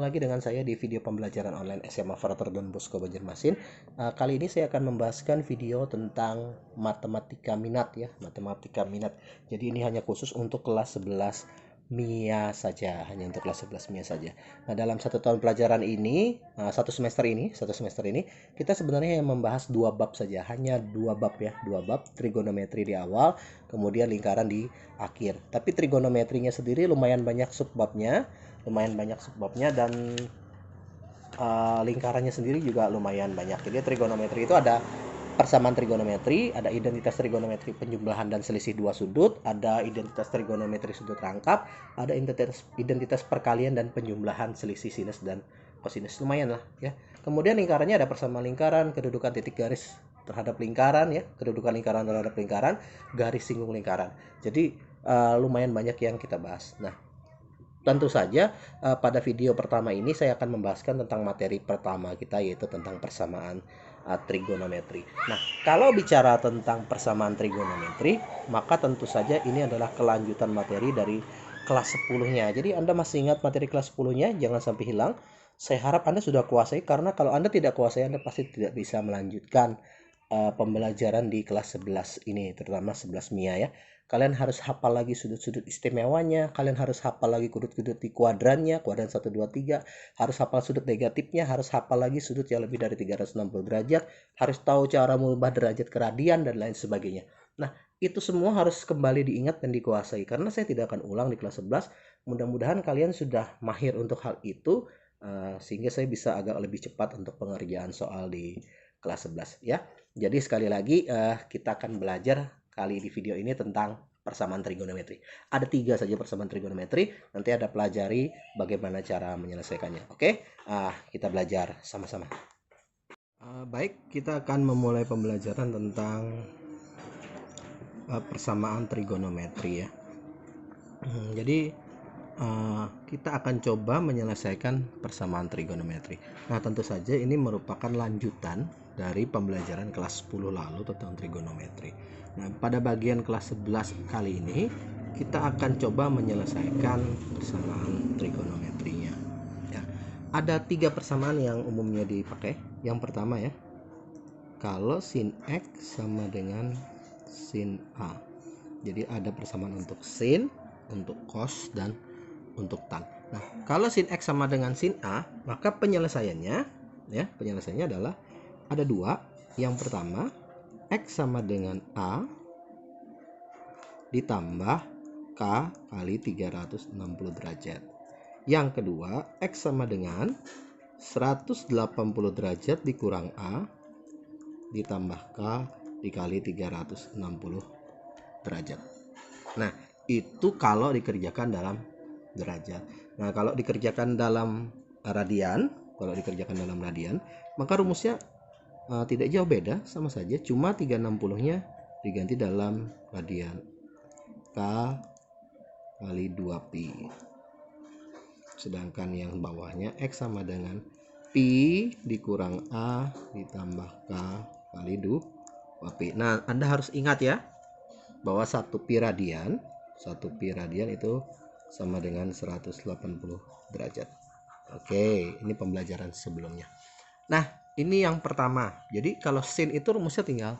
lagi dengan saya di video pembelajaran online SMA Frater Don Bosco Banjarmasin. Kali ini saya akan membahaskan video tentang matematika minat ya, matematika minat. Jadi ini hanya khusus untuk kelas 11 MIA saja, hanya untuk kelas 11 MIA saja. Nah, dalam satu tahun pelajaran ini, satu semester ini, kita sebenarnya yang membahas dua bab saja, hanya dua bab ya, dua bab trigonometri di awal, kemudian lingkaran di akhir. Tapi trigonometrinya sendiri lumayan banyak subbabnya dan lingkarannya sendiri juga lumayan banyak. Jadi trigonometri itu ada persamaan trigonometri, ada identitas trigonometri penjumlahan dan selisih dua sudut, ada identitas trigonometri sudut rangkap, ada identitas perkalian dan penjumlahan selisih sinus dan kosinus. Lumayan lah ya. Kemudian lingkarannya ada persamaan lingkaran, kedudukan titik garis terhadap lingkaran ya, kedudukan lingkaran terhadap lingkaran, garis singgung lingkaran. Jadi lumayan banyak yang kita bahas. Nah, tentu saja pada video pertama ini saya akan membahaskan tentang materi pertama kita, yaitu tentang persamaan trigonometri. Nah, kalau bicara tentang persamaan trigonometri, maka tentu saja ini adalah kelanjutan materi dari kelas 10-nya. Jadi Anda masih ingat materi kelas 10-nya? Jangan sampai hilang. Saya harap Anda sudah kuasai, karena kalau Anda tidak kuasai, Anda pasti tidak bisa melanjutkan pembelajaran di kelas 11 ini, terutama 11 MIA ya. Kalian harus hafal lagi sudut-sudut istimewanya, kalian harus hafal lagi sudut-sudut di kuadrannya, kuadran 1, 2, 3, harus hafal sudut negatifnya, harus hafal lagi sudut yang lebih dari 360 derajat, harus tahu cara mengubah derajat ke radian dan lain sebagainya. Nah, itu semua harus kembali diingat dan dikuasai, karena saya tidak akan ulang di kelas 11. Mudah-mudahan kalian sudah mahir untuk hal itu, sehingga saya bisa agak lebih cepat untuk pengerjaan soal di kelas 11 ya. Jadi sekali lagi kita akan belajar kali di video ini tentang persamaan trigonometri. Ada 3 saja persamaan trigonometri. Nanti ada pelajari bagaimana cara menyelesaikannya. Oke, kita belajar sama-sama. Baik, kita akan memulai pembelajaran tentang persamaan trigonometri ya. Jadi kita akan coba menyelesaikan persamaan trigonometri. Nah, tentu saja ini merupakan lanjutan dari pembelajaran kelas 10 lalu tentang trigonometri. Nah, pada bagian kelas 11 kali ini kita akan coba menyelesaikan persamaan trigonometrinya ya. Ada 3 persamaan yang umumnya dipakai. Yang pertama ya, kalau sin X sama dengan sin A. Jadi ada persamaan untuk sin, untuk cos, dan untuk tan. Nah, kalau sin X sama dengan sin A, maka penyelesaiannya adalah ada 2. Yang pertama, X sama dengan A ditambah K kali 360 derajat. Yang kedua, X sama dengan 180 derajat dikurang A ditambah K dikali 360 derajat. Nah, itu kalau dikerjakan dalam derajat. Nah, kalau dikerjakan dalam radian, maka rumusnya tidak jauh beda, sama saja, cuma 360-nya diganti dalam radian. K kali 2pi. Sedangkan yang bawahnya X sama dengan pi dikurang A ditambah K kali 2pi. Nah, Anda harus ingat ya, bahwa 1 pi radian itu sama dengan 180 derajat. Oke, ini pembelajaran sebelumnya. Nah, ini yang pertama. Jadi kalau sin itu rumusnya tinggal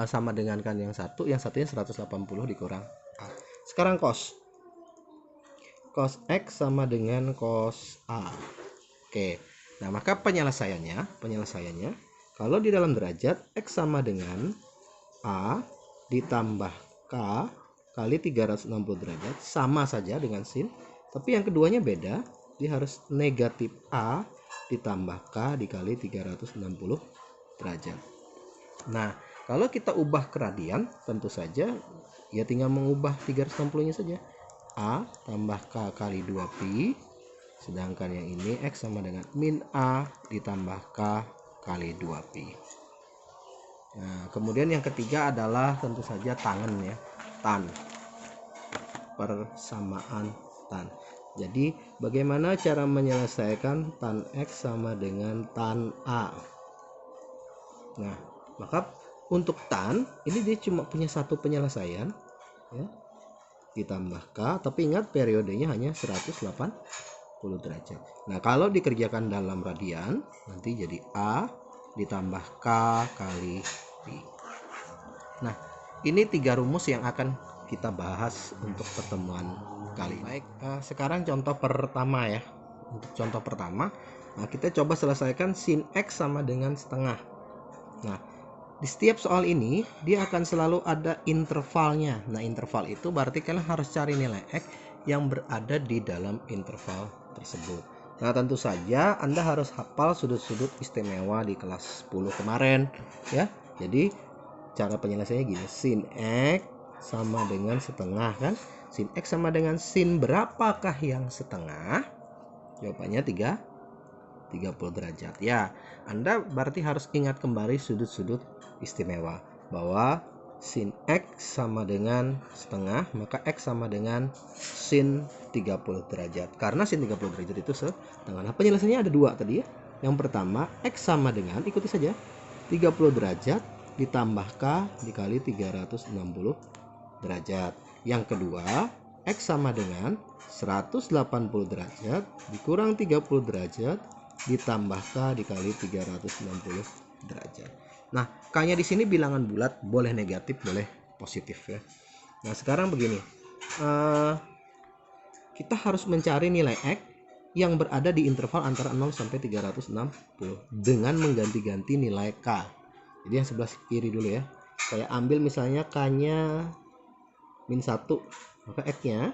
sama dengan kan yang satunya 180 dikurang A. Sekarang cos X sama dengan cos A. Oke. Nah, maka penyelesaiannya kalau di dalam derajat X sama dengan A ditambah K kali 360 derajat, sama saja dengan sin, tapi yang keduanya beda. Dia harus negatif A ditambah K dikali 360 derajat. Nah, kalau kita ubah ke radian, tentu saja ya tinggal mengubah 360-nya saja. A tambah K kali 2pi, sedangkan yang ini X sama dengan min A ditambah K kali 2pi. Nah, kemudian yang ketiga adalah tentu saja tangen ya, tan, persamaan tan. Jadi bagaimana cara menyelesaikan tan X sama dengan tan A? Nah, maka untuk tan ini dia cuma punya satu penyelesaian ya, ditambah K, tapi ingat periodenya hanya 180 derajat. Nah, kalau dikerjakan dalam radian, nanti jadi A ditambah K kali Pi. Nah, ini 3 rumus yang akan kita bahas untuk pertemuan kali ini. Baik, sekarang contoh pertama ya. Untuk contoh pertama, kita coba selesaikan sin X sama dengan setengah. Nah, di setiap soal ini, dia akan selalu ada intervalnya. Nah, interval itu berarti kalian harus cari nilai X yang berada di dalam interval tersebut. Nah, tentu saja Anda harus hafal sudut-sudut istimewa di kelas 10 kemarin ya. Jadi cara penyelesaiannya gini, sin X sama dengan setengah kan. Sin X sama dengan sin berapakah yang setengah? Jawabannya 30 derajat. Ya, Anda berarti harus ingat kembali sudut-sudut istimewa bahwa sin X sama dengan setengah, maka X sama dengan sin 30 derajat. Karena sin 30 derajat itu setengah. Nah, penjelasannya ada 2 tadi ya. Yang pertama, X sama dengan, ikuti saja, 30 derajat ditambah K dikali 360 derajat. Yang kedua, X sama dengan 180 derajat dikurang 30 derajat ditambah K dikali 360 derajat. Nah, K-nya di sini bilangan bulat, boleh negatif, boleh positif ya. Nah, sekarang begini. Kita harus mencari nilai X yang berada di interval antara 0 sampai 360 dengan mengganti-ganti nilai K. Jadi yang sebelah kiri dulu ya. Saya ambil misalnya K-nya min 1, maka X-nya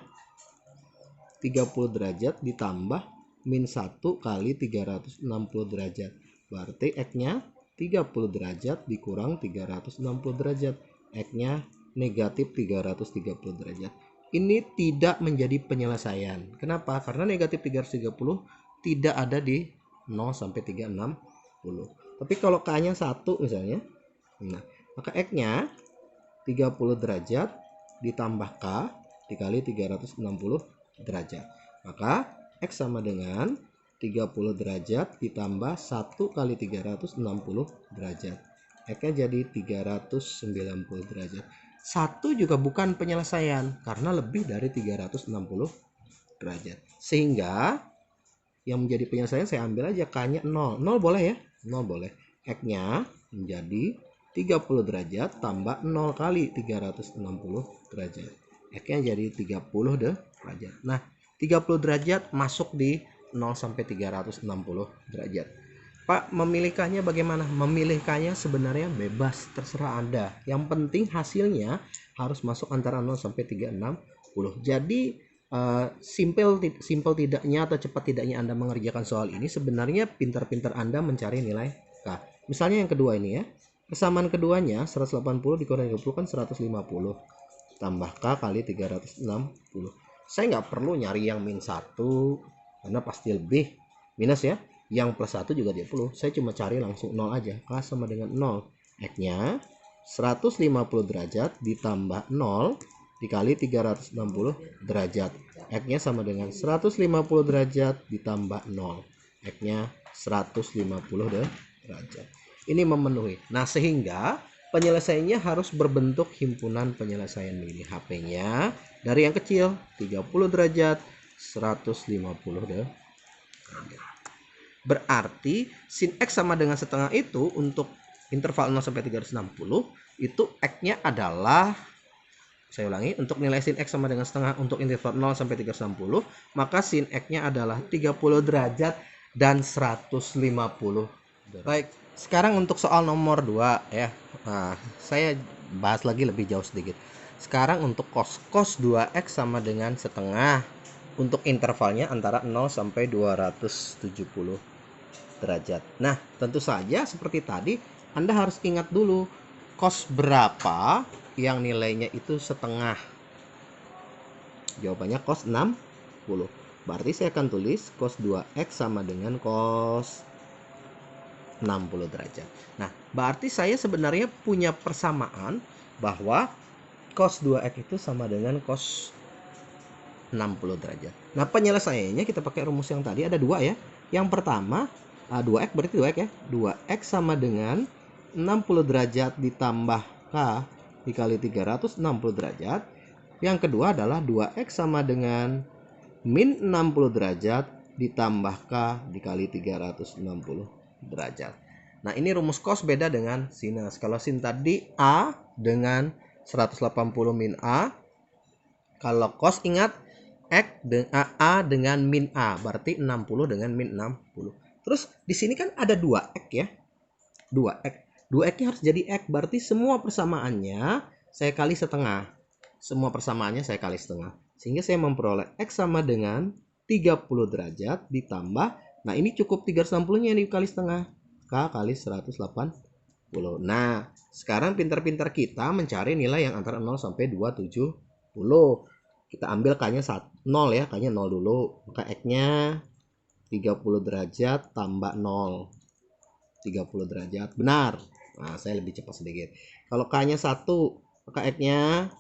30 derajat ditambah min 1 kali 360 derajat. Berarti X-nya 30 derajat dikurang 360 derajat. X-nya negatif 330 derajat. Ini tidak menjadi penyelesaian. Kenapa? Karena negatif 330 tidak ada di 0 sampai 360. Tapi kalau K-nya 1 misalnya, nah, maka X-nya 30 derajat ditambah K dikali 360 derajat. Maka X sama dengan 30 derajat ditambah 1 kali 360 derajat. X-nya jadi 390 derajat. 1 juga bukan penyelesaian karena lebih dari 360 derajat. Sehingga yang menjadi penyelesaian saya ambil aja K-nya 0. 0 boleh ya? 0 boleh. X-nya menjadi 30 derajat tambah 0 kali 360 derajat. X-nya jadi 30 derajat. Nah, 30 derajat masuk di 0 sampai 360 derajat. Pak, memilihkannya bagaimana? Memilihkannya sebenarnya bebas, terserah Anda. Yang penting hasilnya harus masuk antara 0 sampai 360. Jadi simple tidaknya atau cepat tidaknya Anda mengerjakan soal ini, sebenarnya pintar-pintar Anda mencari nilai K. Misalnya yang kedua ini ya. Persamaan keduanya 180 dikurang 30 kan 150. Tambah K kali 360. Saya nggak perlu nyari yang min 1 karena pasti lebih minus ya. Yang plus 1 juga dia perlu. Saya cuma cari langsung 0 aja. K sama dengan 0. X-nya 150 derajat ditambah 0 dikali 360 derajat. X-nya sama dengan 150 derajat ditambah 0. X-nya 150 derajat. Ini memenuhi. Nah, sehingga penyelesaiannya harus berbentuk himpunan penyelesaian mini. HP-nya dari yang kecil 30 derajat 150 derajat. Berarti sin X sama dengan setengah itu untuk interval 0 sampai 360 itu X-nya adalah, saya ulangi, untuk nilai sin X sama dengan setengah untuk interval 0 sampai 360, maka sin X-nya adalah 30 derajat dan 150 derajat. Baik, sekarang untuk soal nomor 2 ya. Nah, saya bahas lagi lebih jauh sedikit. Sekarang untuk cos 2x sama dengan setengah untuk intervalnya antara 0 sampai 270 derajat. Nah, tentu saja seperti tadi Anda harus ingat dulu cos berapa yang nilainya itu setengah. Jawabannya cos 60. Berarti saya akan tulis cos 2x sama dengan cos 60 derajat. Nah, berarti saya sebenarnya punya persamaan bahwa cos 2x itu sama dengan cos 60 derajat. Nah, penyelesaiannya kita pakai rumus yang tadi ada 2 ya. Yang pertama 2x berarti 2x ya. 2x sama dengan 60 derajat ditambah K dikali 360 derajat. Yang kedua adalah 2x sama dengan min 60 derajat ditambah K dikali 360 derajat. Nah, ini rumus cos beda dengan sinus. Kalau sin tadi A dengan 180 min A. Kalau cos ingat A dengan min A, berarti 60 dengan min 60. Terus di sini kan ada 2 X ya. 2 X. 2 X-nya harus jadi X, berarti semua persamaannya saya kali setengah. Semua persamaannya saya kali setengah. Sehingga saya memperoleh X sama dengan 30 derajat ditambah, nah ini cukup 360-nya yang dikali setengah. K kali 180. Nah, sekarang pintar-pintar kita mencari nilai yang antara 0 sampai 270. Kita ambil K-nya 0 ya, K-nya 0 dulu. Maka X-nya 30 derajat tambah 0. 30 derajat. Benar. Nah, saya lebih cepat sedikit. Kalau K-nya 1, maka X-nya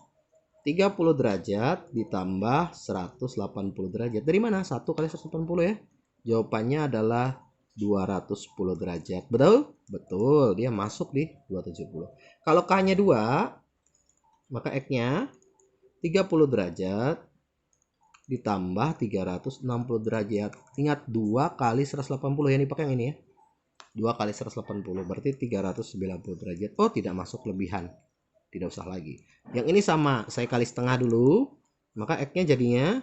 30 derajat ditambah 180 derajat. Dari mana? 1 kali 180 ya. Jawabannya adalah 210 derajat. Betul? Betul. Dia masuk di 270. Kalau K-nya 2, maka X-nya 30 derajat ditambah 360 derajat. Ingat 2 kali 180 yang dipakai yang ini ya. 2 kali 180 berarti 390 derajat. Oh, tidak masuk lebihan. Tidak usah lagi. Yang ini sama, saya kali setengah dulu. Maka X-nya jadinya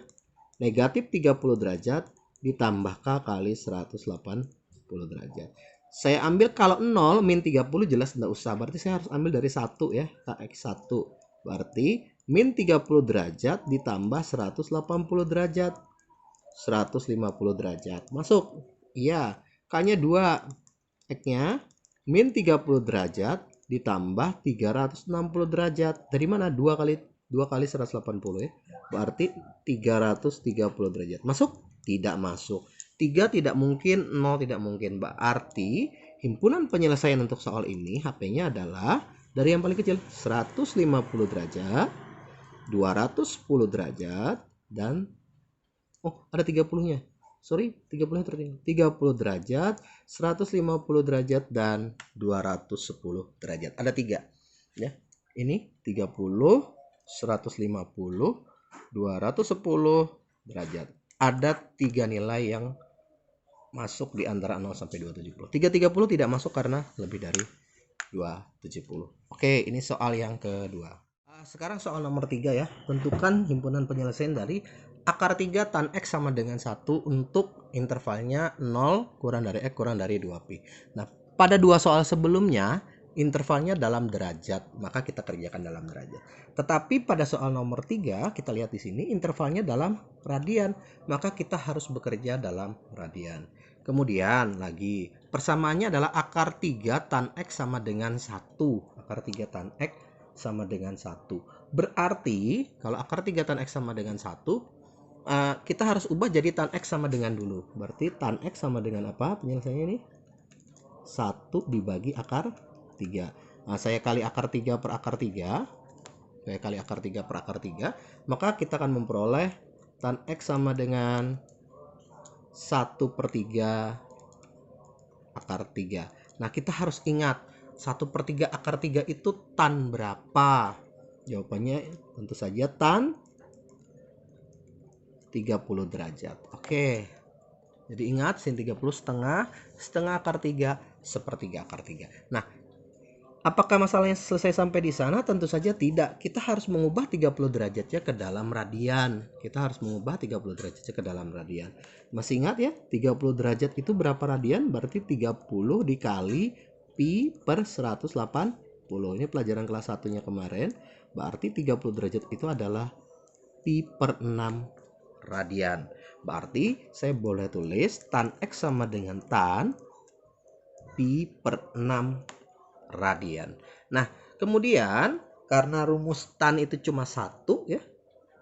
negatif 30 derajat ditambah K kali 180 derajat. Saya ambil kalau 0 min 30 jelas tidak usah. Berarti saya harus ambil dari 1 ya. KX1. Berarti min 30 derajat ditambah 180 derajat. 150 derajat. Masuk? Iya. K-nya 2. X-nya min 30 derajat ditambah 360 derajat. Dari mana? 2 kali 180 ya. Berarti 330 derajat. Masuk? Tidak masuk. 3 tidak mungkin, 0 tidak mungkin. Berarti himpunan penyelesaian untuk soal ini HP-nya adalah dari yang paling kecil 150 derajat, 210 derajat, dan ada 30-nya. Sorry, 30-nya tertinggal. 30 derajat, 150 derajat, dan 210 derajat. Ada 3. Ya. Ini 30, 150, 210 derajat. Ada 3 nilai yang masuk di antara 0 sampai 270. 330 tidak masuk karena lebih dari 270. Oke, ini soal yang kedua. Sekarang soal nomor 3 ya. Tentukan himpunan penyelesaian dari akar 3 tan X sama dengan 1 untuk intervalnya 0 kurang dari X kurang dari 2pi. Nah, pada 2 soal sebelumnya intervalnya dalam derajat, maka kita kerjakan dalam derajat. Tetapi pada soal nomor 3 kita lihat di sini intervalnya dalam radian, maka kita harus bekerja dalam radian. Kemudian lagi persamaannya adalah akar 3 tan X sama dengan 1. Akar 3 tan X sama dengan 1. Berarti kalau akar 3 tan X sama dengan 1, kita harus ubah jadi tan X sama dengan dulu. Berarti tan X sama dengan apa penyelesaiannya ini? 1 dibagi akar 3. Nah, saya kali akar 3 per akar 3. Saya kali akar 3 per akar 3. Maka kita akan memperoleh tan X sama dengan 1/3 akar 3. Nah, kita harus ingat 1/3 akar 3 itu tan berapa? Jawabannya tentu saja tan 30 derajat. Oke. Jadi ingat sin 30 setengah akar 3 1/3 akar 3. Nah, apakah masalahnya selesai sampai di sana? Tentu saja tidak. Kita harus mengubah 30 derajatnya ke dalam radian. Kita harus mengubah 30 derajatnya ke dalam radian. Masih ingat ya? 30 derajat itu berapa radian? Berarti 30 dikali pi per 180. Ini pelajaran kelas 1-nya kemarin. Berarti 30 derajat itu adalah pi per 6 radian. Berarti saya boleh tulis tan X sama dengan tan pi per 6 radian. Nah, kemudian karena rumus tan itu cuma 1 ya,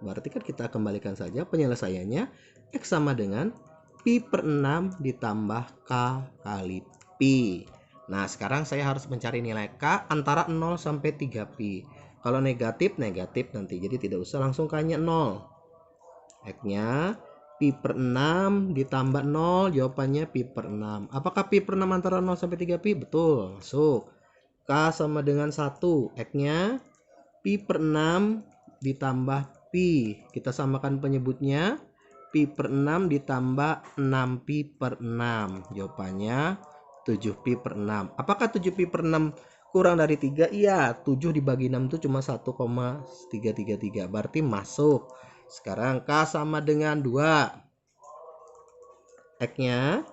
berarti kan kita kembalikan saja penyelesaiannya X sama dengan pi per 6 ditambah K kali pi. Nah, sekarang saya harus mencari nilai K antara 0 sampai 3pi. Kalau negatif nanti, jadi tidak usah langsung K-nya 0. X-nya pi per 6 ditambah 0, jawabannya pi per 6. Apakah pi per 6 antara 0 sampai 3pi? Betul, masuk. K sama dengan 1. X-nya pi per 6 ditambah pi. Kita samakan penyebutnya. pi per 6 ditambah 6 pi per 6. Jawabannya 7 pi per 6. Apakah 7 pi per 6 kurang dari 3? Iya, 7 dibagi 6 itu cuma 1,333. Berarti masuk. Sekarang K sama dengan 2. X-nya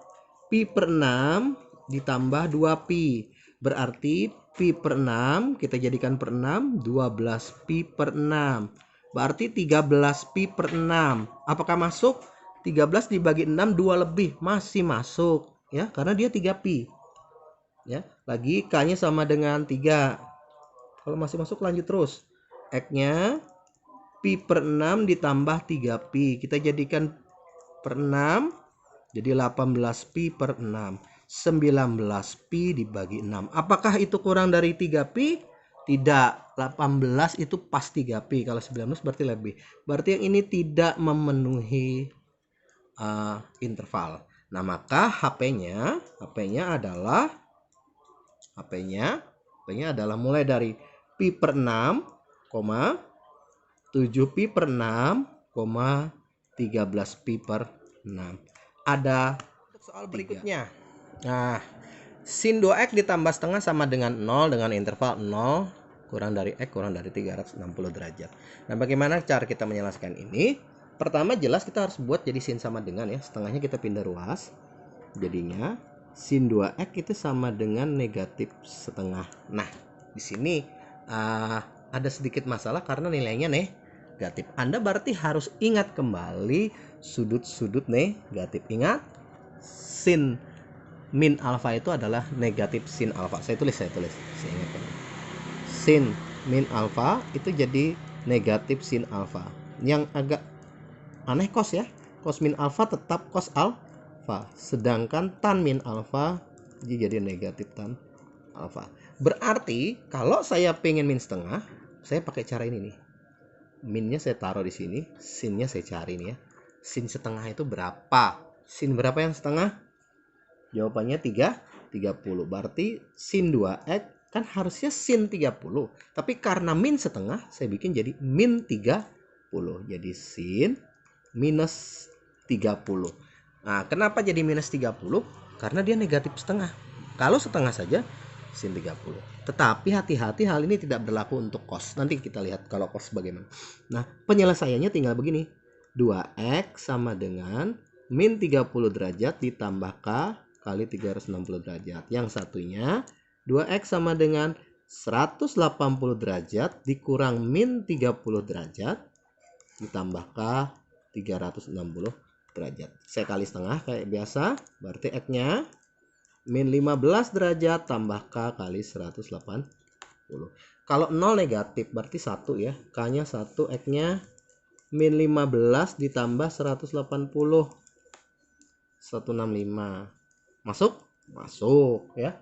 pi per 6 ditambah 2 pi. Berarti pi per 6 kita jadikan per 6, 12 pi per 6. Berarti 13 pi per 6. Apakah masuk? 13 dibagi 6 2 lebih, masih masuk ya, karena dia 3 pi. Ya, lagi K-nya sama dengan 3. Kalau masih masuk lanjut terus. X-nya pi per 6 ditambah 3 pi. Kita jadikan per 6 jadi 18 pi per 6. 19 pi dibagi 6. Apakah itu kurang dari 3 pi? Tidak. 18 itu pas 3 pi. Kalau 19 berarti lebih. Berarti yang ini tidak memenuhi interval. Nah, maka HP-nya adalah mulai dari pi per 6, 7 pi per 6, 13 pi per 6. Ada soal berikutnya. Nah, sin 2x ditambah setengah sama dengan 0 dengan interval 0 kurang dari x kurang dari 360 derajat. Nah, bagaimana cara kita menyelesaikan ini? Pertama jelas kita harus buat jadi sin sama dengan ya. Setengahnya kita pindah ruas. Jadinya sin 2x itu sama dengan negatif setengah. Nah, di sini ada sedikit masalah karena nilainya negatif. Anda berarti harus ingat kembali sudut-sudut negatif. Ingat, sin min alfa itu adalah negatif sin alfa. Saya tulis. Saya ingatkan. Sin min alfa itu jadi negatif sin alfa. Yang agak aneh cos ya. Cos min alfa tetap cos alfa. Sedangkan tan min alfa jadi negatif tan alfa. Berarti kalau saya pengen min setengah, saya pakai cara ini nih. Minnya saya taruh di sini, sinnya saya cari nih ya. Sin setengah itu berapa? Sin berapa yang setengah? Jawabannya 30. Berarti sin 2x kan harusnya sin 30. Tapi karena min setengah, saya bikin jadi min 30. Jadi sin minus 30. Nah, kenapa jadi minus 30? Karena dia negatif setengah. Kalau setengah saja sin 30. Tetapi hati-hati, hal ini tidak berlaku untuk cos. Nanti kita lihat kalau cos bagaimana. Nah, penyelesaiannya tinggal begini. 2x sama dengan min 30 derajat ditambah k kali 360 derajat. Yang satunya 2x sama dengan 180 derajat dikurang min 30 derajat ditambah k 360 derajat. Saya kali setengah kayak biasa. Berarti x-nya min 15 derajat tambah k kali 180. Kalau 0 negatif berarti 1 ya. K-nya 1, x-nya min 15 ditambah 180. 165. Masuk? Masuk ya.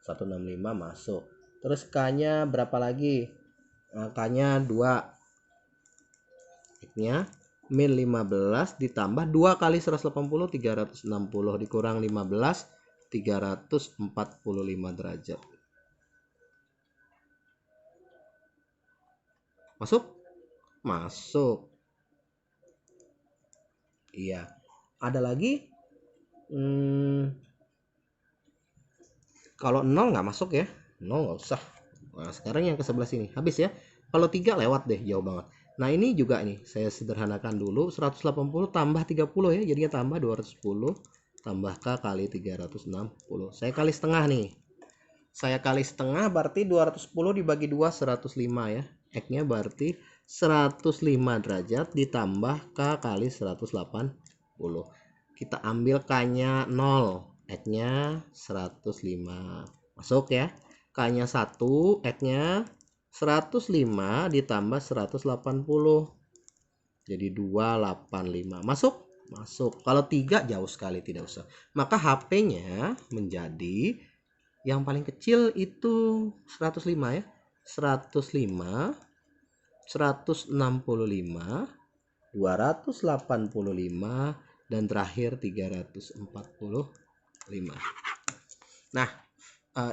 165 masuk. Terus K-nya berapa lagi? Nah, K-nya 2. X-nya min 15 ditambah 2 kali 180 360 dikurang 15 345 derajat. Masuk? Masuk. Iya. Ada lagi? Kalau 0 nggak masuk ya. 0 nggak usah. Nah, sekarang yang ke sebelah sini. Habis ya. Kalau 3 lewat deh, jauh banget. Nah, ini juga nih, saya sederhanakan dulu. 180 tambah 30 ya. Jadinya tambah 210 tambah K kali 360. Saya kali setengah nih. Saya kali setengah berarti 210 dibagi 2, 105 ya. X-nya berarti 105 derajat ditambah K kali 180. Kita ambil K-nya 0. X-nya 105. Masuk ya. K-nya 1, X-nya 105 ditambah 180. Jadi 285. Masuk? Masuk. Kalau 3 jauh sekali, tidak usah. Maka HP-nya menjadi yang paling kecil itu 105 ya. 105, 165, 285, dan terakhir 345. Nah,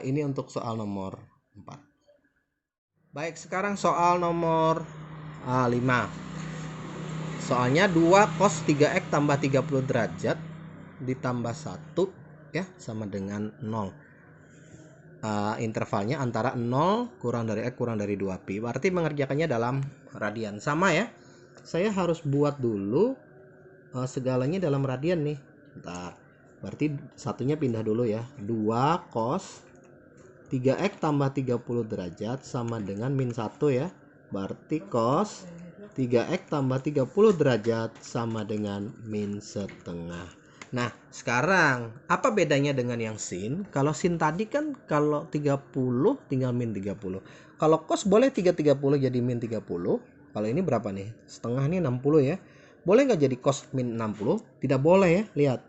ini untuk soal nomor 4. Baik, sekarang soal nomor 5. Soalnya 2 cos 3x tambah 30 derajat ditambah 1 ya sama dengan 0. Intervalnya antara 0 kurang dari x kurang dari 2pi. Berarti mengerjakannya dalam radian. Sama ya. Saya harus buat dulu segalanya dalam radian nih. Bentar. Berarti satunya pindah dulu ya. 2 cos 3x tambah 30 derajat sama dengan min 1 ya. Berarti cos 3x tambah 30 derajat sama dengan min setengah. Nah, sekarang apa bedanya dengan yang sin? Kalau sin tadi kan kalau 30 tinggal min 30. Kalau cos boleh 330 jadi min 30. Kalau ini berapa nih? Setengah nih 60 ya. Boleh nggak jadi cos min 60? Tidak boleh ya. Lihat.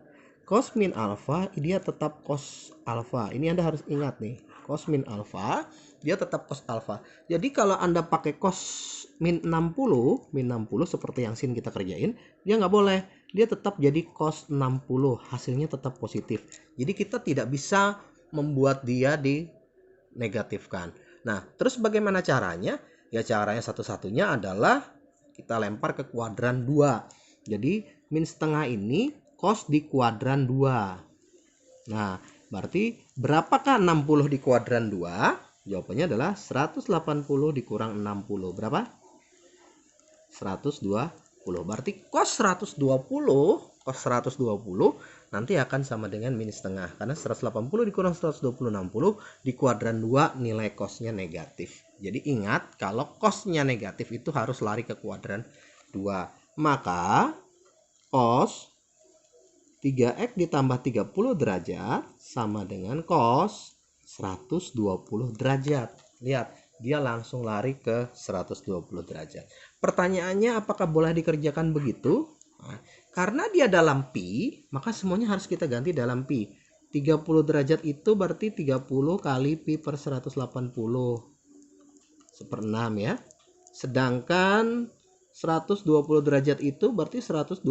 Cos min alfa dia tetap cos alfa. Ini Anda harus ingat nih. Cos min alfa dia tetap cos alfa. Jadi kalau Anda pakai cos min 60 seperti yang sin kita kerjain, dia nggak boleh. Dia tetap jadi cos 60. Hasilnya tetap positif. Jadi kita tidak bisa membuat dia dinegatifkan. Nah, terus bagaimana caranya? Ya caranya satu-satunya adalah kita lempar ke kuadran 2. Jadi min setengah ini cos di kuadran 2. Nah, berarti berapakah 60 di kuadran 2? Jawabannya adalah 180 dikurang 60. Berapa? 120. Berarti cos 120 nanti akan sama dengan min setengah. Karena 180 dikurang 120 60 di kuadran 2 nilai cosnya negatif. Jadi ingat kalau cosnya negatif itu harus lari ke kuadran 2. Maka cos 3x ditambah 30 derajat sama dengan cos 120 derajat. Lihat, dia langsung lari ke 120 derajat. Pertanyaannya apakah boleh dikerjakan begitu? Nah, karena dia dalam pi, maka semuanya harus kita ganti dalam pi. 30 derajat itu berarti 30 kali pi per 180. 1/6 ya. Sedangkan 120 derajat itu berarti 120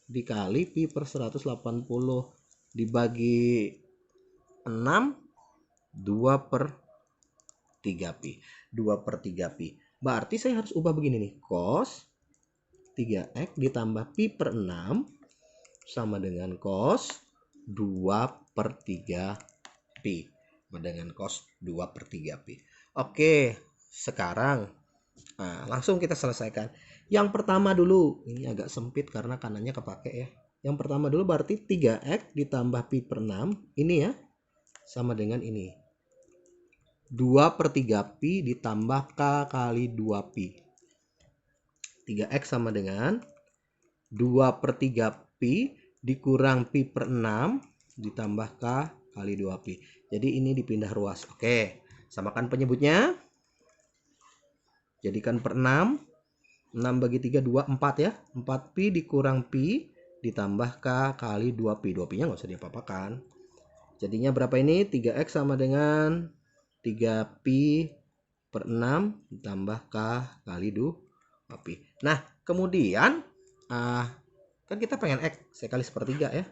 dikali pi per 180 dibagi 6, 2 per 3 pi. 2 per 3 pi. Berarti saya harus ubah begini nih. Cos 3x ditambah pi per 6 sama dengan cos 2 per 3 pi. Sama dengan cos 2 per 3 pi. Oke, sekarang langsung kita selesaikan. Yang pertama dulu, ini agak sempit karena kanannya kepake ya. Yang pertama dulu berarti 3x ditambah pi per 6. Ini ya, sama dengan ini. 2 per 3 pi ditambah k kali 2 pi. 3x sama dengan 2 per 3 pi dikurang pi per 6 ditambah k kali 2 pi. Jadi ini dipindah ruas. Oke, samakan penyebutnya. Jadikan per 6. 6 bagi 3, 2, 4 ya. 4 pi dikurang pi ditambah k kali 2 pi. 2 pi nya nggak usah diapa-apakan. Jadinya berapa ini? 3x sama dengan 3 pi per 6 ditambah k kali 2 pi. Nah, kemudian kan kita pengen x. Saya kali sepertiga ya.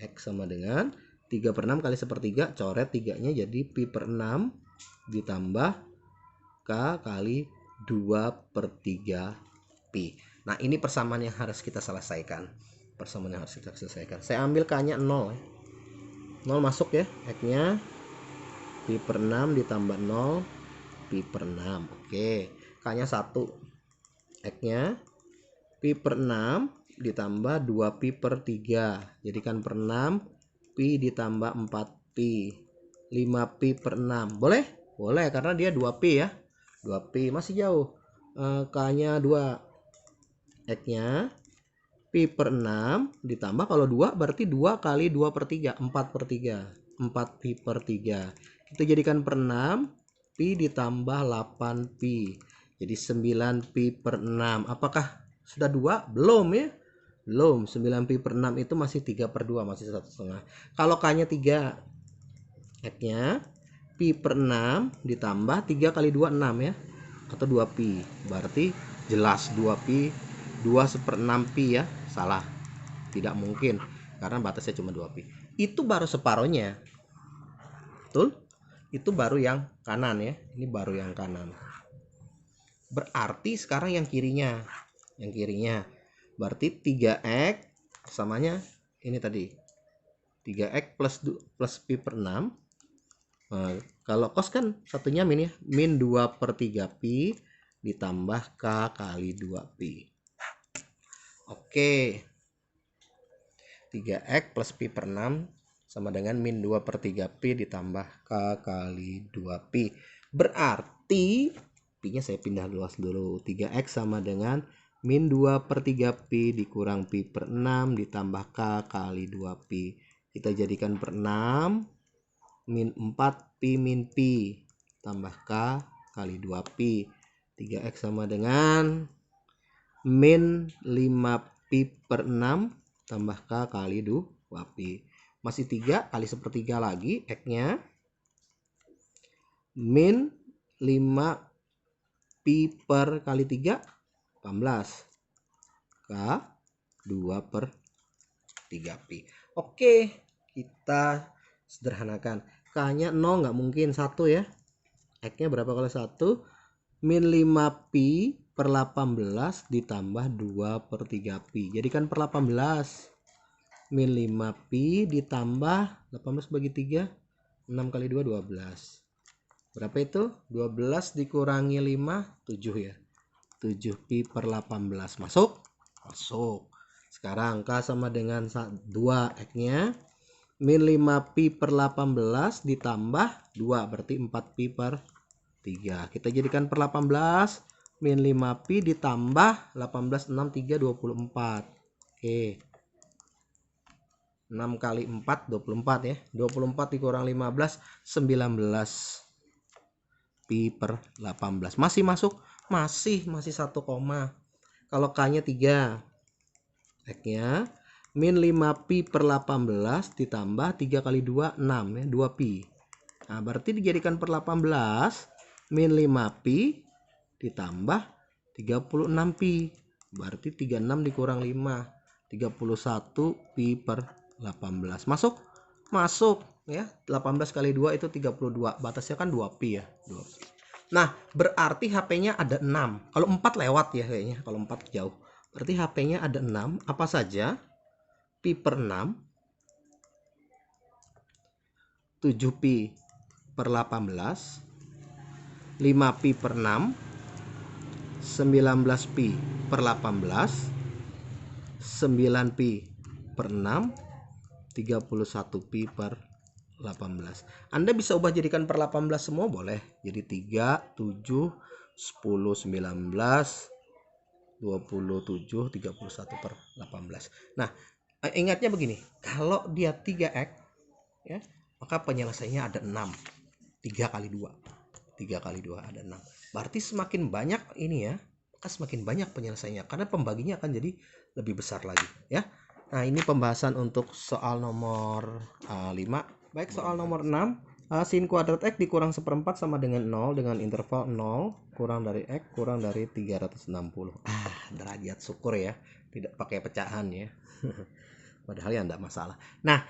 X sama dengan 3 per 6 kali sepertiga. Coret 3 nya jadi pi per 6 ditambah k kali 2 per 3 pi. Nah, ini persamaan yang harus kita selesaikan. Persamaan yang harus kita selesaikan. Saya ambil k-nya 0 ya. 0 masuk ya. X-nya pi per 6 ditambah 0 pi per 6. Oke. K-nya 1. X-nya pi per 6 ditambah 2 pi per 3. Jadikan per 6 pi ditambah 4 pi. 5 pi per 6. Boleh? Boleh karena dia 2 pi ya. 2 pi masih jauh. K-nya 2. X-nya pi per 6 ditambah kalau 2 berarti 2 kali 2 per 3. 4 per 3. 4 pi per 3. Kita jadikan per 6 pi ditambah 8 pi. Jadi 9 pi per 6. Apakah sudah 2? Belum ya. Belum. 9 pi per 6 itu masih 3 per 2. Masih 1,5. Kalau K-nya 3. X-nya pi per 6 ditambah 3 kali 2 6 ya. Atau 2 pi. Berarti jelas 2 pi. 2/6 pi ya. Salah. Tidak mungkin. Karena batasnya cuma 2 pi. Itu baru separohnya. Betul? Itu baru yang kanan ya. Ini baru yang kanan. Berarti sekarang yang kirinya. yang kirinya. Berarti 3x samanya ini tadi 3x plus pi per 6. Nah, kalau cos kan satunya min ya, min 2/3 pi ditambah k kali 2 pi. Oke, 3x plus pi per 6 sama dengan min 2/3 pi ditambah k kali 2 pi. Berarti pi-nya saya pindah luas dulu. 3x sama dengan min 2/3 pi dikurang pi per 6 ditambah k kali 2 pi. Kita jadikan per 6 min 4 pi min pi tambah k kali 2 pi. 3x sama dengan min 5 pi per 6 tambah k kali 2 pi. Masih 3 kali 1/3 lagi x-nya. Min 5 pi per kali 3 18 k 2/3 pi. Oke, kita sederhanakan. K-nya 0 nggak mungkin, 1 ya. X-nya berapa kali 1? Min 5 pi per 18 ditambah 2/3 pi. Jadikan per 18. Min 5 pi ditambah 18 bagi 3. 6 kali 2, 12. Berapa itu? 12 dikurangi 5, 7 ya. 7 pi per 18. Masuk? Masuk. Sekarang K sama dengan 2 X-nya. Min 5 pi per 18 ditambah 2. Berarti 4 pi per 3. Kita jadikan per 18. Min 5 pi ditambah 18, 6, 3, 24. Oke. 6 kali 4, 24 ya. 24 dikurang 15, 19 pi per 18. Masih masuk? Masih 1 koma. Kalau K-nya 3. X-nya min 5 pi per 18 ditambah 3 kali 2, 6 ya, 2 pi. Nah, berarti dijadikan per 18, min 5 pi ditambah 36 pi. Berarti 36 dikurang 5, 31 pi per 18. Masuk? Masuk ya. 18 kali 2 itu 32. Batasnya kan 2 pi ya. 2 pi. Nah, berarti HP-nya ada 6. Kalau 4 lewat ya kayaknya. Kalau 4 jauh. Berarti HP-nya ada 6. Apa saja? Pi per 6. 7 pi per 18. 5 pi per 6. 19 pi per 18. 9 pi per 6. 31 pi per 18. Anda bisa ubah jadikan per 18 semua boleh. Jadi 3, 7, 10, 19, 27, 31 per 18. Nah, ingatnya begini. Kalau dia 3x ya, maka penyelesaiannya ada 6. 3 kali 2. 3 kali 2 ada 6. Berarti semakin banyak ini ya, maka semakin banyak penyelesaiannya. Karena pembaginya akan jadi lebih besar lagi ya. Nah, ini pembahasan untuk soal nomor 5. Baik, soal nomor 6. Sin kuadrat X dikurang 1/4 sama dengan 0 dengan interval 0 kurang dari X kurang dari 360. Derajat syukur ya. Tidak pakai pecahan ya. Padahal ya enggak masalah. Nah,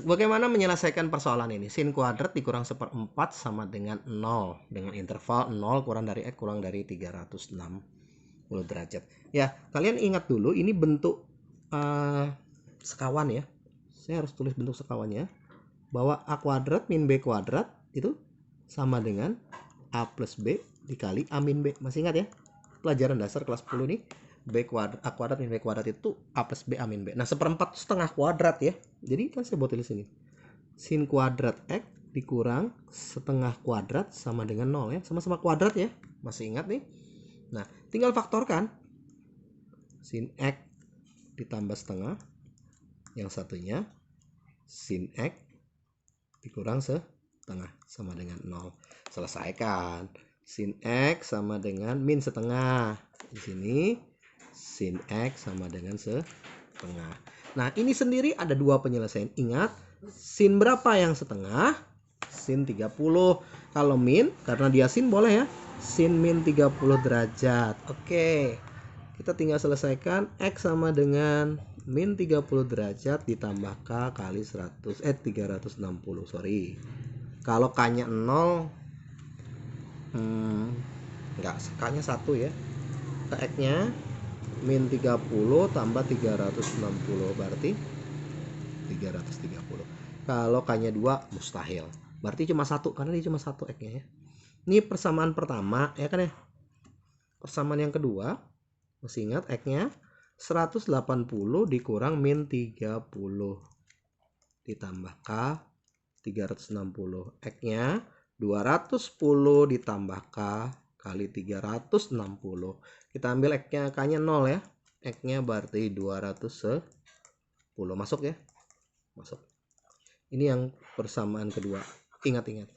bagaimana menyelesaikan persoalan ini? Sin kuadrat dikurang 1/4 sama dengan 0 dengan interval 0 kurang dari X kurang dari 360 derajat. Ya, kalian ingat dulu ini bentuk sekawan ya. Saya harus tulis bentuk sekawannya, bahwa A kuadrat min B kuadrat itu sama dengan A plus B dikali A min B. Masih ingat ya? Pelajaran dasar kelas 10 nih. A kuadrat min B kuadrat itu A plus B A min B. Nah, 1/4 setengah kuadrat ya. Jadi kan saya buat tulis ini. Sin kuadrat X dikurang setengah kuadrat sama dengan 0 ya. Sama-sama kuadrat ya. Masih ingat nih? Nah, tinggal faktorkan. Sin X ditambah setengah, yang satunya sin X dikurang setengah sama dengan 0. Selesaikan. Sin X sama dengan min setengah. Di sini sin X sama dengan setengah. Nah, ini sendiri ada dua penyelesaian. Ingat, sin berapa yang setengah? Sin 30. Kalau min, karena dia sin boleh ya. Sin min 30 derajat. Oke. Kita tinggal selesaikan. X sama dengan min 30 derajat ditambah K kali 360. Sorry. Kalau K-nya 0, enggak, K-nya 1 ya. Ke X-nya min 30 tambah 360 berarti 330. Kalau K-nya 2 mustahil. Berarti cuma satu karena dia cuma satu X-nya ya. Ini persamaan pertama ya kan ya. Persamaan yang kedua, masih ingat X-nya 180 dikurang min 30 ditambah K 360. X-nya 210 ditambah K kali 360. Kita ambil X-nya, K-nya 0 ya. X-nya berarti 210. Masuk ya? Masuk. Ini yang persamaan kedua. Ingat-ingat.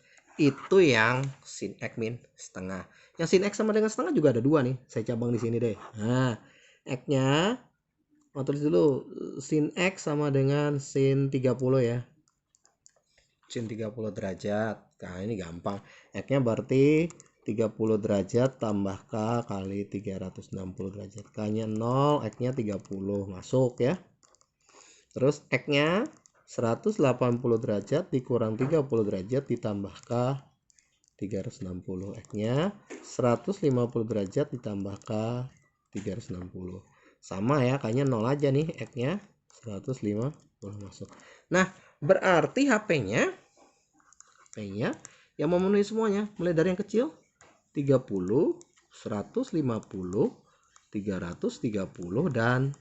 Itu yang sin X min setengah. Yang sin X sama dengan setengah juga ada dua nih. Saya cabang di sini deh. Nah, X-nya tulis dulu sin X sama dengan sin 30 ya. Sin 30 derajat. Nah, ini gampang. X-nya berarti 30 derajat tambah K kali 360 derajat. K-nya 0, X-nya 30. Masuk ya. Terus X-nya 180 derajat dikurang 30 derajat ditambah K 360. X-nya 150 derajat ditambah K 360. Sama ya, K-nya 0 aja nih, X-nya 150 masuk. Nah, berarti HP-nya yang memenuhi semuanya, mulai dari yang kecil 30, 150, 330 dan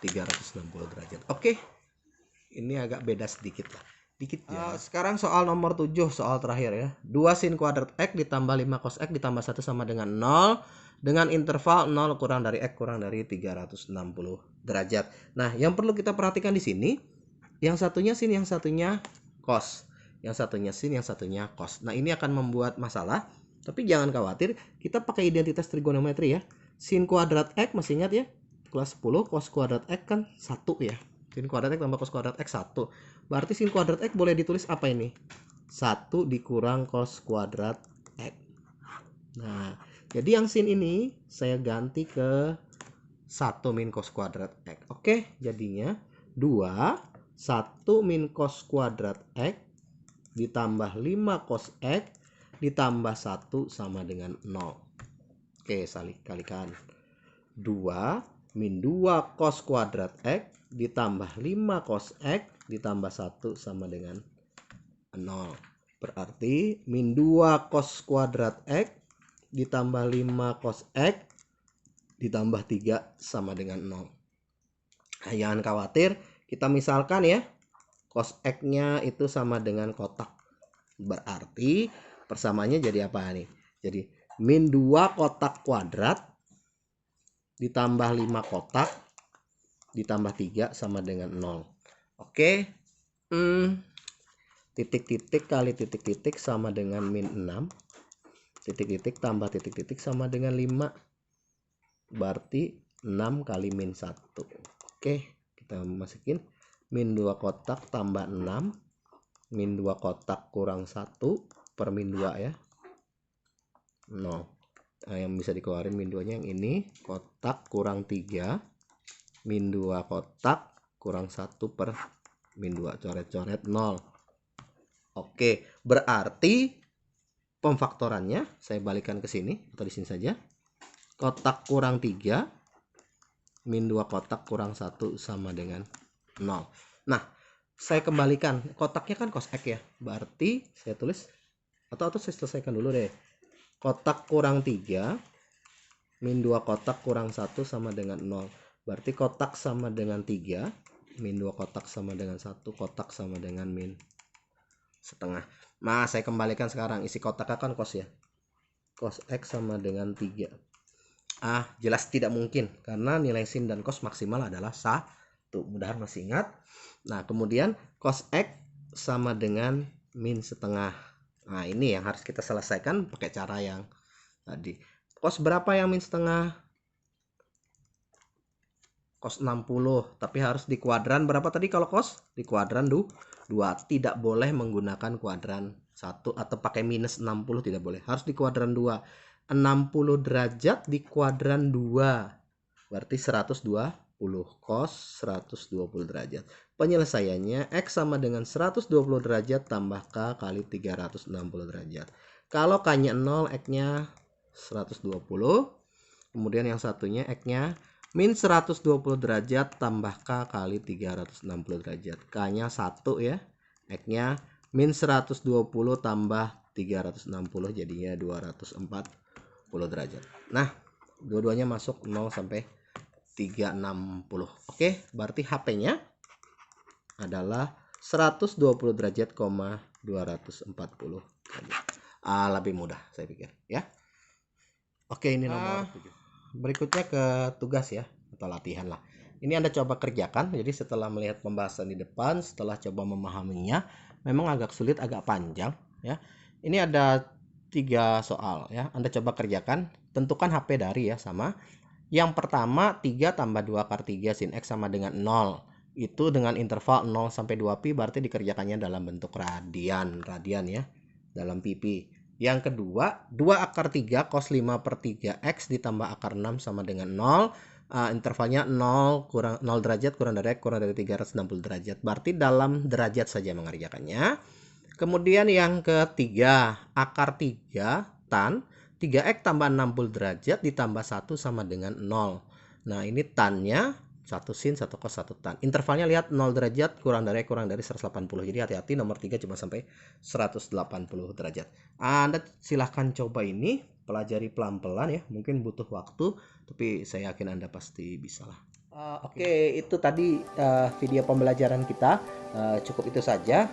360 derajat. Oke. Ini agak beda sedikit lah. Dikit ya. Sekarang soal nomor 7, soal terakhir ya. 2 sin kuadrat X ditambah 5 cos X ditambah 1 sama dengan 0 dengan interval 0 kurang dari X kurang dari 360 derajat. Nah, yang perlu kita perhatikan di sini, yang satunya sin, yang satunya cos. Yang satunya sin, yang satunya cos. Nah, ini akan membuat masalah, tapi jangan khawatir, kita pakai identitas trigonometri ya. Sin kuadrat X masih ingat ya? Kelas 10 cos kuadrat X kan 1 ya. Sin kuadrat X tambah cos kuadrat X 1. Berarti sin kuadrat X boleh ditulis apa ini? 1 dikurang cos kuadrat X. Nah, jadi yang sin ini saya ganti ke 1 min cos kuadrat X. Oke, jadinya 2 1 min cos kuadrat X ditambah 5 cos X ditambah 1 sama dengan 0. Oke, kalikan. 2 min 2 cos kuadrat X ditambah 5 cos X ditambah 1 sama dengan 0. Berarti min 2 cos kuadrat X ditambah 5 cos X ditambah 3 sama dengan 0. Nah, jangan khawatir, kita misalkan ya, cos X-nya itu sama dengan kotak. Berarti persamaannya jadi apa nih? Jadi min 2 kotak kuadrat ditambah 5 kotak ditambah 3 sama dengan 0. Oke. Titik-titik kali titik-titik sama dengan min 6. Titik-titik tambah titik-titik sama dengan 5. Berarti 6 kali min 1. Oke, kita masukin min 2 kotak tambah 6. Min 2 kotak kurang 1 per min 2 ya. 0. Nah, yang bisa dikeluarin min 2 nya yang ini, kotak kurang 3 min 2 kotak kurang 1 per min 2, coret-coret 0. Oke, berarti pemfaktorannya saya balikan ke sini atau di sini saja. Kotak kurang 3 min 2 kotak kurang 1 sama dengan 0. Nah, saya kembalikan, kotaknya kan cos X ya, berarti saya tulis atau saya selesaikan dulu deh. Kotak kurang 3 min 2 kotak kurang 1 sama dengan 0. Berarti kotak sama dengan 3 min 2 kotak sama dengan 1, kotak sama dengan min setengah. Nah, saya kembalikan sekarang, isi kotaknya kan cos ya. Cos X sama dengan 3. Jelas tidak mungkin karena nilai sin dan cos maksimal adalah 1. Mudahan masih ingat. Nah, kemudian cos X sama dengan min setengah. Nah, ini yang harus kita selesaikan pakai cara yang tadi. Cos berapa yang min setengah? Cos 60. Tapi harus di kuadran berapa tadi kalau cos? Di kuadran 2. Tidak boleh menggunakan kuadran 1 atau pakai minus 60, tidak boleh. Harus di kuadran 2. 60 derajat di kuadran 2. Berarti 120. Cos 120 derajat. Penyelesaiannya X sama dengan 120 derajat tambah K kali 360 derajat. Kalau K-nya 0, X-nya 120. Kemudian yang satunya X-nya min 120 derajat tambah K kali 360 derajat. K-nya 1 ya. X-nya min 120 tambah 360 jadinya 240 derajat. Nah, dua-duanya masuk 0 sampai 360. Oke, berarti HP-nya adalah 120 derajat, 240 derajat. Lebih mudah saya pikir ya. Oke, ini nomor 7. Berikutnya ke tugas ya, atau latihan lah. Ini Anda coba kerjakan. Jadi setelah melihat pembahasan di depan, setelah coba memahaminya, memang agak sulit, agak panjang ya. Ini ada 3 soal ya. Anda coba kerjakan. Tentukan HP dari ya, sama. Yang pertama 3 tambah 2 akar 3 sin X sama dengan 0. Itu dengan interval 0 sampai 2pi, berarti dikerjakannya dalam bentuk radian ya, dalam pp. Yang kedua 2 akar 3 cos 5 per 3x ditambah akar 6 sama dengan 0. Intervalnya 0 kurang 0 derajat kurang dari 360 derajat. Berarti dalam derajat saja mengerjakannya. Kemudian yang ketiga akar 3 tan 3x tambah 60 derajat ditambah 1 sama dengan 0. Nah ini tannya 1 sin 1 cos 1 tan. Intervalnya lihat 0 derajat kurang dari 180. Jadi hati-hati nomor 3 cuma sampai 180 derajat. Anda silahkan coba ini, pelajari pelan-pelan ya. Mungkin butuh waktu, tapi saya yakin Anda pasti bisa lah. Oke, itu tadi video pembelajaran kita. Cukup itu saja.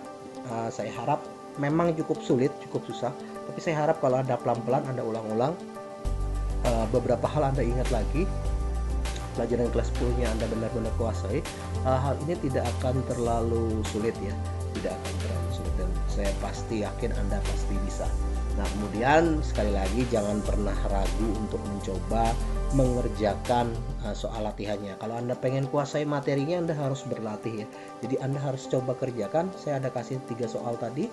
Saya harap memang cukup sulit, cukup susah. Tapi saya harap kalau Anda pelan-pelan, Anda ulang-ulang, beberapa hal Anda ingat lagi. Pelajaran kelas 10-nya Anda benar-benar kuasai, hal ini tidak akan terlalu sulit ya, tidak akan terlalu sulit, dan saya pasti yakin Anda pasti bisa. Nah kemudian sekali lagi jangan pernah ragu untuk mencoba mengerjakan soal latihannya. Kalau Anda pengen kuasai materinya, Anda harus berlatih ya. Jadi Anda harus coba kerjakan. Saya ada kasih 3 soal tadi,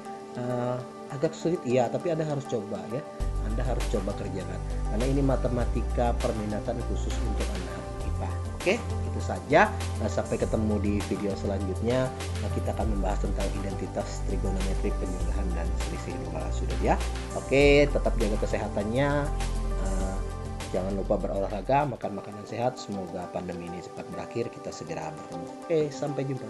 agak sulit iya, tapi Anda harus coba ya. Anda harus coba kerjakan karena ini matematika perminatan khusus untuk anak IPA. Oke, itu saja. Sampai ketemu di video selanjutnya. Kita akan membahas tentang identitas trigonometri penjumlahan dan selisih dua sudut ya. Oke, tetap jaga kesehatannya. Jangan lupa berolahraga, makan makanan sehat. Semoga pandemi ini cepat berakhir, kita segera bertemu. Oke, sampai jumpa.